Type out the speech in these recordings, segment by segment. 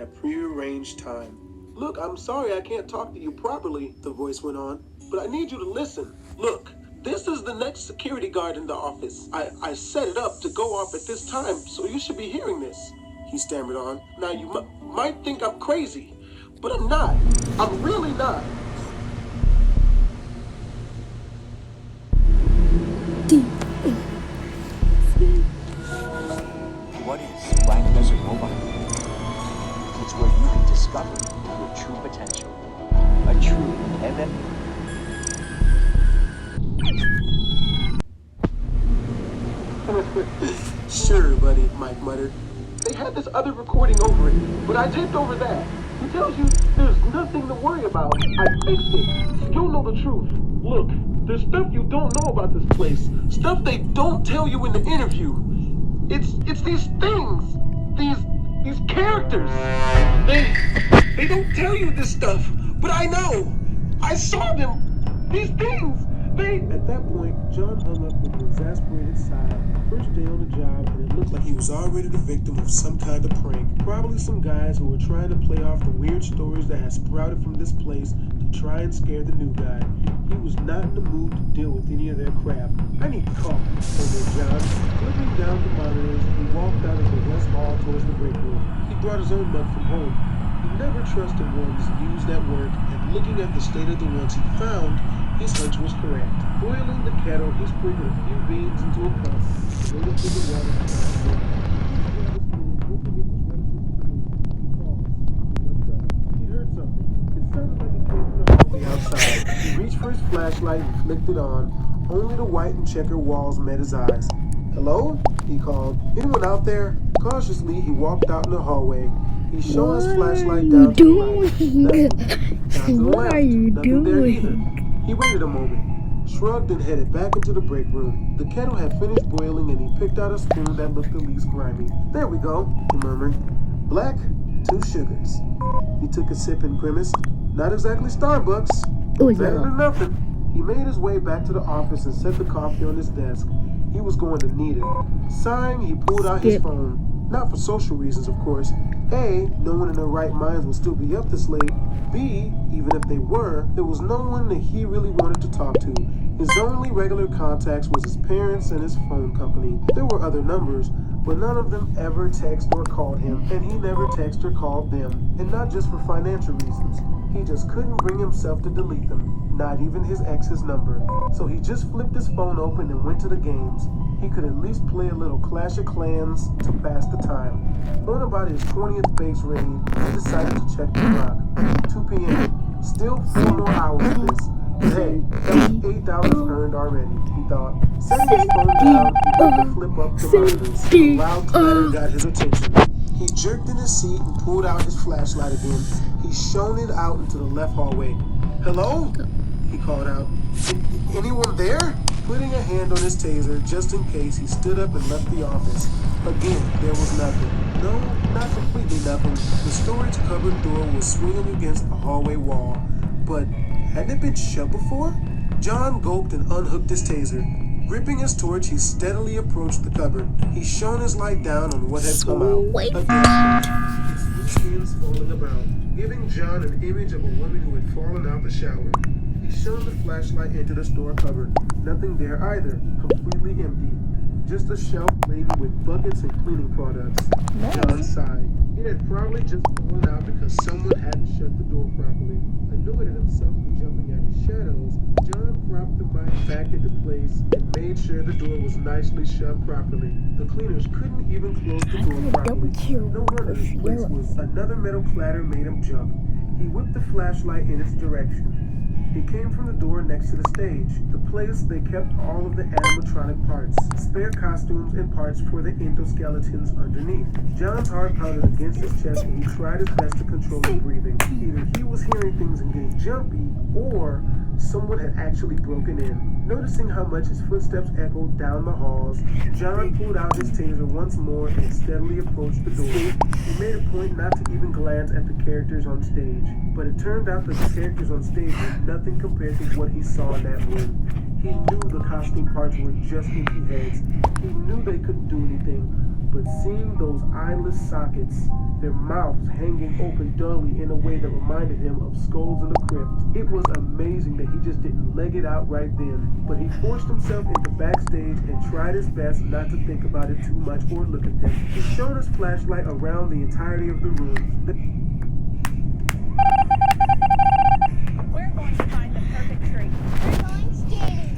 at prearranged time. Look, I'm sorry I can't talk to you properly, the voice went on, but I need you to listen. Look, this is the next security guard in the office. I set it up to go off at this time, so you should be hearing this, he stammered on. Now, you might think I'm crazy, but I'm not. I'm really not. What is Black Desert Mobile? It's where you can discover your true potential. A true MM. Sure, buddy, Mike muttered. They had this other recording over it, but I taped over that. He tells you there's nothing to worry about. I fixed it. You'll know the truth. Look, there's stuff you don't know about this place. Stuff they don't tell you in the interview. It's these things. These characters. They don't tell you this stuff, but I know. I saw them. These things. At that point, John hung up with an exasperated sigh. First day on the job, and it looked like he was already the victim of some kind of prank. Probably some guys who were trying to play off the weird stories that had sprouted from this place to try and scare the new guy. He was not in the mood to deal with any of their crap. I need coffee, said John. Flipping down the monitors, he walked out of the west hall towards the break room. He brought his own mug from home. He never trusted ones used at work, and looking at the state of the ones he found, his hunch was correct. Boiling the kettle, he sprinkled a few beans into a cup, waited for the water to boil. He heard something. It sounded like it came from the hallway outside. He reached for his flashlight and flicked it on. Only the white and checkered walls met his eyes. Hello? He called. Anyone out there? Cautiously, he walked out in the hallway. He shone his flashlight down to the right. Down to the left. Nothing there either. He waited a moment, shrugged and headed back into the break room. The kettle had finished boiling and he picked out a spoon that looked the least grimy. There we go, he murmured. Black, 2 sugars. He took a sip and grimaced. Not exactly Starbucks. Better than nothing. He made his way back to the office and set the coffee on his desk. He was going to need it. Sighing, he pulled out his phone. Not for social reasons, of course. A, no one in their right minds would still be up this late. B, even if they were, there was no one that he really wanted to talk to. His only regular contacts was his parents and his phone company. There were other numbers, but none of them ever texted or called him, and he never texted or called them. And not just for financial reasons. He just couldn't bring himself to delete them, not even his ex's number. So he just flipped his phone open and went to the games. He could at least play a little Clash of Clans to pass the time. On about his 20th base raid, he decided to check the clock. 2 p.m. Still 4 more hours of this. But hey, that was $8 earned already, he thought. Setting his phone down, he went to flip up the monitors. A loud clatter got his attention. He jerked in his seat and pulled out his flashlight again. He shone it out into the left hallway. Hello? He called out. Anyone there? Putting a hand on his taser just in case, he stood up and left the office. Again, there was nothing. No, not completely nothing. The storage cupboard door was swinging against the hallway wall. But hadn't it been shut before? John gulped and unhooked his taser. Gripping his torch, he steadily approached the cupboard. He shone his light down on what had come out. Again, his loose hands falling about, giving John an image of a woman who had fallen out the shower. He shone the flashlight into the store cupboard. Nothing there either, completely empty. Just a shelf laden with buckets and cleaning products. John sighed. It had probably just fallen out because someone hadn't shut the door properly. Annoyed at himself for jumping at his shadows, John propped the mic back into place and made sure the door was nicely shut properly. The cleaners couldn't even close the door properly. No wonder this place was. Another metal clatter made him jump. He whipped the flashlight in its direction. It came from the door next to the stage, the place they kept all of the animatronic parts, spare costumes and parts for the endoskeletons underneath. John's heart pounded against his chest and he tried his best to control his breathing. Either he was hearing things and getting jumpy, or someone had actually broken in. Noticing how much his footsteps echoed down the halls, John pulled out his taser once more and steadily approached the door. He made a point not to even glance at the characters on stage, but it turned out that the characters on stage were nothing compared to what he saw in that room. He knew the costume parts were just empty heads. He knew they couldn't do anything. but seeing those eyeless sockets, their mouths hanging open dully in a way that reminded him of skulls in a crypt, it was amazing that he just didn't leg it out right then. But he forced himself into backstage and tried his best not to think about it too much or look at them. He shone his flashlight around the entirety of the room. We're going to find the perfect tree. We're going skating.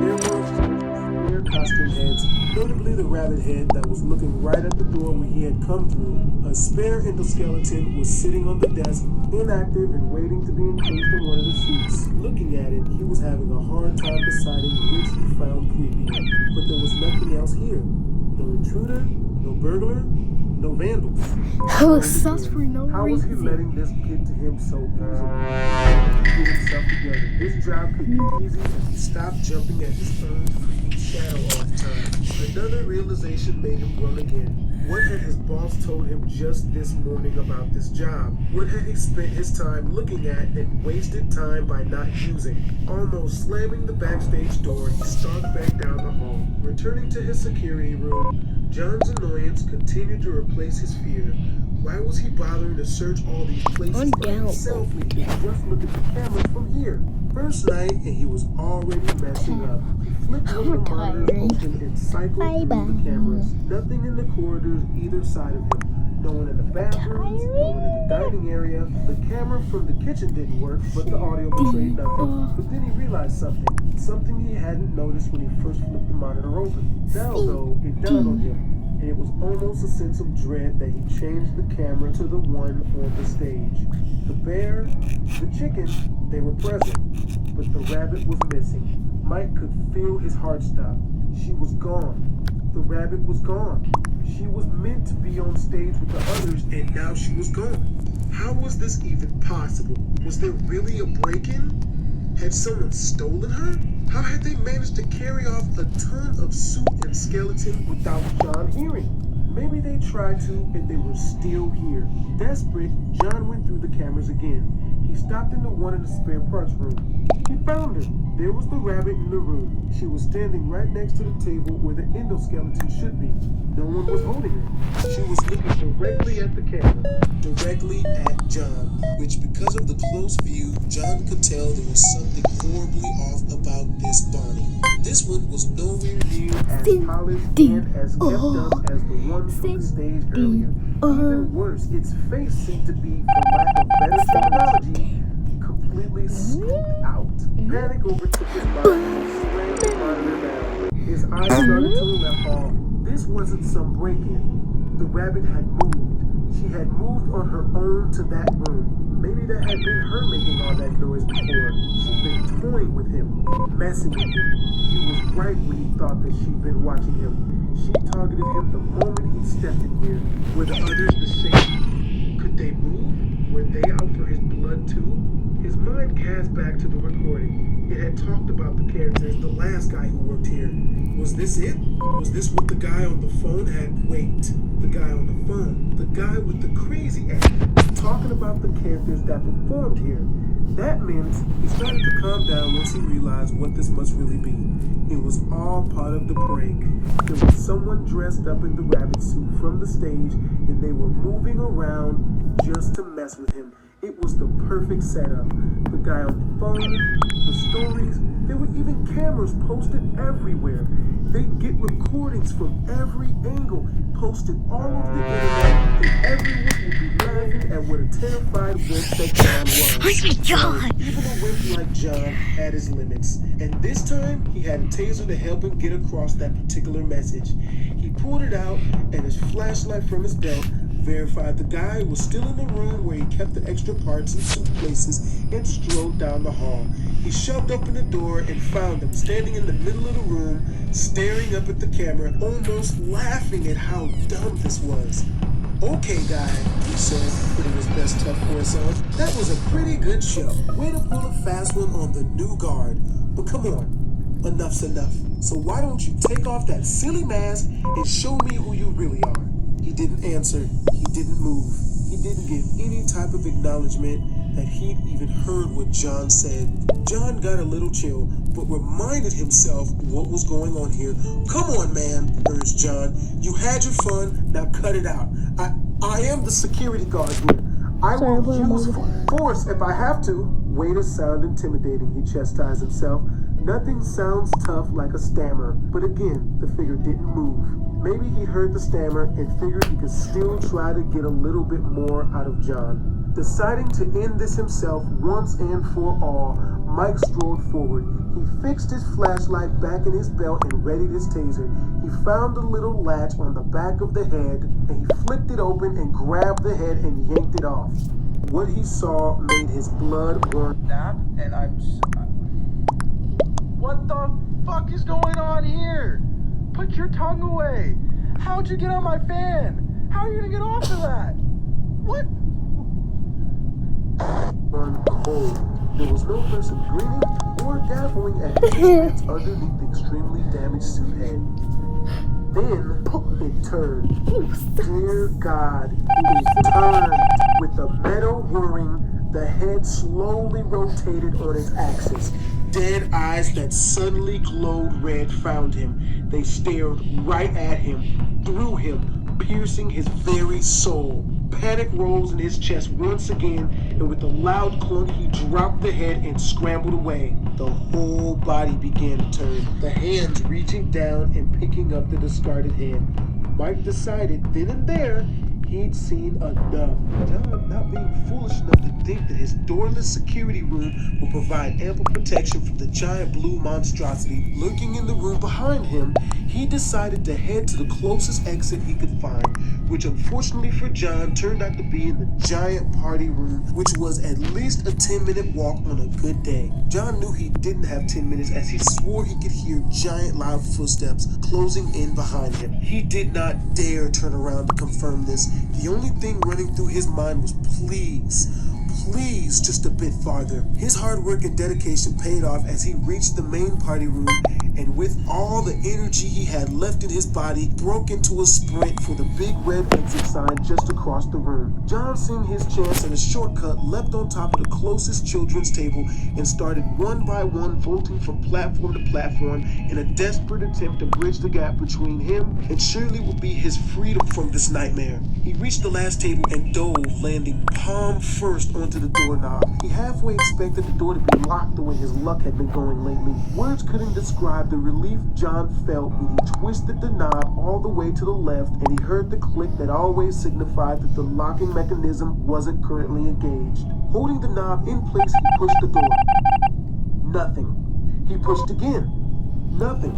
There were spare costume heads, notably the rabbit head that was looking right at the door where he had come through. A spare endoskeleton was sitting on the desk, inactive and waiting to be encased in one of the suits. Looking at it, he was having a hard time deciding which he found creepy. But there was nothing else here. No intruder, no burglar, no vandals. Oh, sus for no How was he reason. letting this get to him so easily? He get himself together. This job could be easy if he stopped jumping at his own freaking shadow all the time. Another realization made him run again. What had his boss told him just this morning about this job? What had he spent his time looking at and wasted time by not using? Almost slamming the backstage door, he stalked back down the hall. Returning to his security room, John's annoyance continued to replace his fear. Why was he bothering to search all these places by himself when he could just look at the cameras from here? First night, and he was already messing up. He flipped one of the monitors open and cycled through the cameras. Nothing in the corridors either side of him. No one in the bathrooms, no one in the dining area. The camera from the kitchen didn't work, but the audio betrayed nothing. But then he realized something. Something he hadn't noticed when he first flipped the monitor open. Now, though, it dawned on him. And it was almost a sense of dread that he changed the camera to the one on the stage. The bear, the chicken, they were present, but the rabbit was missing. Mike could feel his heart stop. She was gone. The rabbit was gone. She was meant to be on stage with the others, and now she was gone. How was this even possible? Was there really a break-in? Had someone stolen her? How had they managed to carry off a ton of suit and skeleton without John hearing? Maybe they tried to and they were still here. Desperate, John went through the cameras again. He stopped into one of the spare parts room. He found her. There was the rabbit in the room. She was standing right next to the table where the endoskeleton should be. No one was holding her. She was looking directly at the camera. Directly at John, which because of the close view, John could tell there was something horribly off about this Bonnie. This one was nowhere near as polished and as kept up as the one from the stage earlier. Even worse, its face seemed to be, for lack of better terminology, completely scooped out. Panic overtook his mind and he slammed the monitor down. His eyes started to left off. This wasn't some break-in. The rabbit had moved. She had moved on her own to that room. Maybe that had been her making all that noise before. She'd been toying with him, messing with him. He was right when he thought that she'd been watching him. She targeted him the moment he stepped in here. Were the others the same? Could they move? Were they out for his blood too? His mind cast back to the recording. It had talked about the characters, the last guy who worked here. Was this it? Was this what the guy on the phone had? Wait, the guy on the phone. The guy with the crazy accent. Talking about the characters that performed here. That meant he started to calm down once he realized what this must really be. It was all part of the prank. There was someone dressed up in the rabbit suit from the stage, and they were moving around just to mess with him. It was the perfect setup. The guy on the phone, the stories, there were even cameras posted everywhere. They'd get recordings from every angle, posted all over the internet, and everyone would be laughing at what a terrified wimp that John was. Oh my God. Even a wimp like John had his limits, and this time he had a taser to help him get across that particular message. He pulled it out, and his flashlight from his belt verified the guy was still in the room where he kept the extra parts and suitcases, and strode down the hall. He shoved open the door and found him standing in the middle of the room, staring up at the camera, almost laughing at how dumb this was. "Okay, guy," he said, putting his best tough voice on. "That was a pretty good show. Way to pull a fast one on the new guard. But come on, enough's enough. So why don't you take off that silly mask and show me who you really are?" He didn't answer. He didn't move. He didn't give any type of acknowledgement. that he'd even heard what John said. John got a little chill, but reminded himself what was going on here. "Come on, man," urged John. "You had your fun, now cut it out. I am the security guard here. I will use force if I have to." Waiters sound intimidating, he chastised himself. Nothing sounds tough like a stammer. But again, the figure didn't move. Maybe he heard the stammer and figured he could still try to get a little bit more out of John. Deciding to end this himself once and for all, Mike strolled forward. He fixed his flashlight back in his belt and readied his taser. He found the little latch on the back of the head, and he flipped it open and grabbed the head and yanked it off. What he saw made his blood run. Nap, and what the fuck is going on here? Put your tongue away. How'd you get on my fan? How are you gonna get off of that? What? Run cold. There was no person grinning or gaffling at his hands underneath the extremely damaged suit head. Then it turned. Dear God, it turned. With the metal whirring, the head slowly rotated on its axis. Dead eyes that suddenly glowed red found him. They stared right at him, through him, piercing his very soul. Panic rose in his chest once again, and with a loud clunk, he dropped the head and scrambled away. The whole body began to turn, the hands reaching down and picking up the discarded head. Mike decided then and there he'd seen enough. John, not being foolish enough to think that his doorless security room would provide ample protection from the giant blue monstrosity lurking in the room behind him, he decided to head to the closest exit he could find, which unfortunately for John turned out to be in the giant party room, which was at least a 10-minute walk on a good day. John knew he didn't have 10 minutes as he swore he could hear giant loud footsteps closing in behind him. He did not dare turn around to confirm this. The only thing running through his mind was please, just a bit farther. His hard work and dedication paid off as he reached the main party room, and with all the energy he had left in his body, broke into a sprint for the big red exit sign just across the room. John, seeing his chance at a shortcut, leapt on top of the closest children's table and started one by one vaulting from platform to platform in a desperate attempt to bridge the gap between him and surely would be his freedom from this nightmare. He reached the last table and dove, landing palm first onto the doorknob. He halfway expected the door to be locked the way his luck had been going lately. Words couldn't describe the relief John felt when he twisted the knob all the way to the left and he heard the click that always signified that the locking mechanism wasn't currently engaged. Holding the knob in place, he pushed the door. Nothing. He pushed again. Nothing.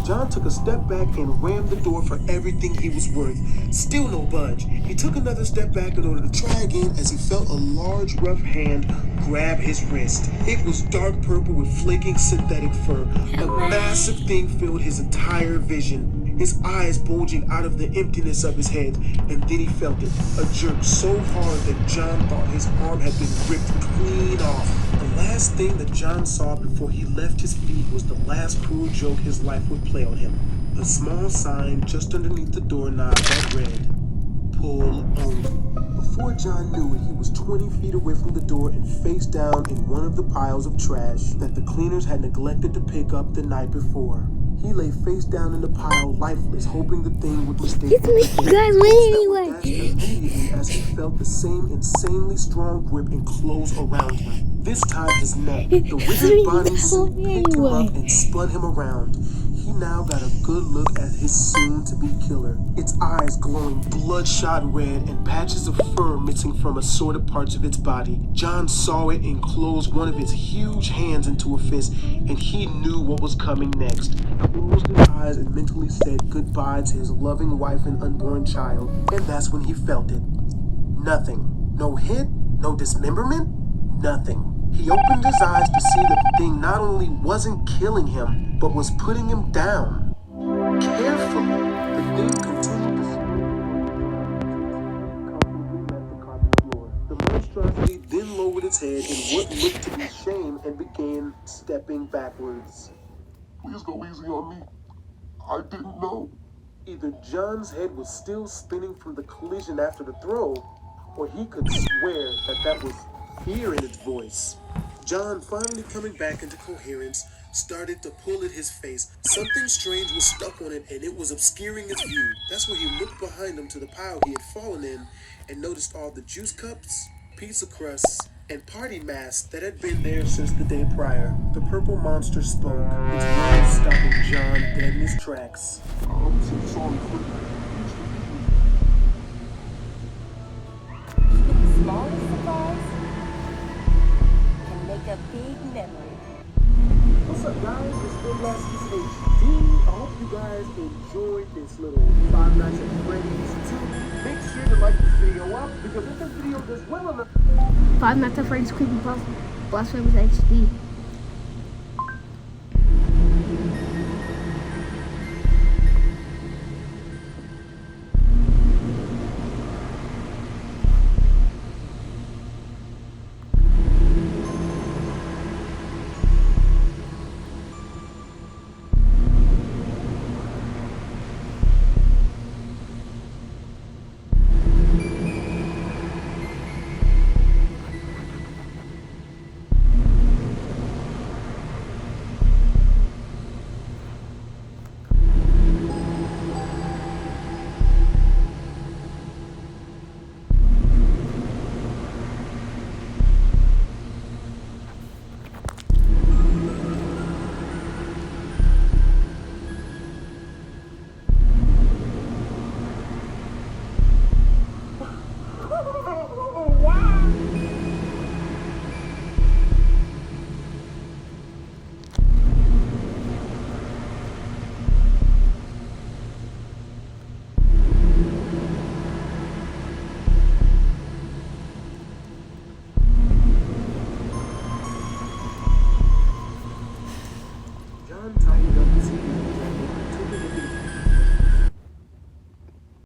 John took a step back and rammed the door for everything he was worth. Still no budge. He took another step back in order to try again as he felt a large, rough hand grab his wrist. It was dark purple with flaking synthetic fur. A massive thing filled his entire vision, his eyes bulging out of the emptiness of his head, and then he felt it. A jerk so hard that John thought his arm had been ripped clean off. The last thing that John saw before he left his feet was the last cruel joke his life would play on him. A small sign just underneath the doorknob that read, "Pull only." Before John knew it, he was 20 feet away from the door and face down in one of the piles of trash that the cleaners had neglected to pick up the night before. He lay face down in the pile, lifeless, hoping the thing would mistake him. You guys win anyway. Immediately as he felt the same insanely strong grip and close around him. This time his neck. The withered body suit picked him up and spun him around. He now got a good look at his soon-to-be killer. Its eyes glowing bloodshot red and patches of fur missing from assorted parts of its body. John saw it and closed one of its huge hands into a fist, and he knew what was coming next. He closed his eyes and mentally said goodbye to his loving wife and unborn child, and that's when he felt it. Nothing. No hit, no dismemberment, nothing. He opened his eyes to see that the thing not only wasn't killing him, but was putting him down. Carefully, the thing continued to comfortably left the carpet floor. The monstrosity then lowered its head in what looked to be shame and began stepping backwards. Please go easy on me. I didn't know. Either John's head was still spinning from the collision after the throw, or he could swear that was fear in its voice. John, finally coming back into coherence, started to pull at his face. Something strange was stuck on it and it was obscuring his view. That's where he looked behind him to the pile he had fallen in and noticed all the juice cups, pizza crusts, and party masks that had been there since the day prior. The purple monster spoke, its words stopping John dead in his tracks. I'm so sorry for that. Even the smallest surprise can make a big memory. What's up, guys? It's Bill Lasky's HD. I hope you guys enjoyed this little Five Nights at Freddy's 2. Make sure to like this video up because if this video does well enough, Five Nights at Freddy's Creepypasta Blasphemous HD.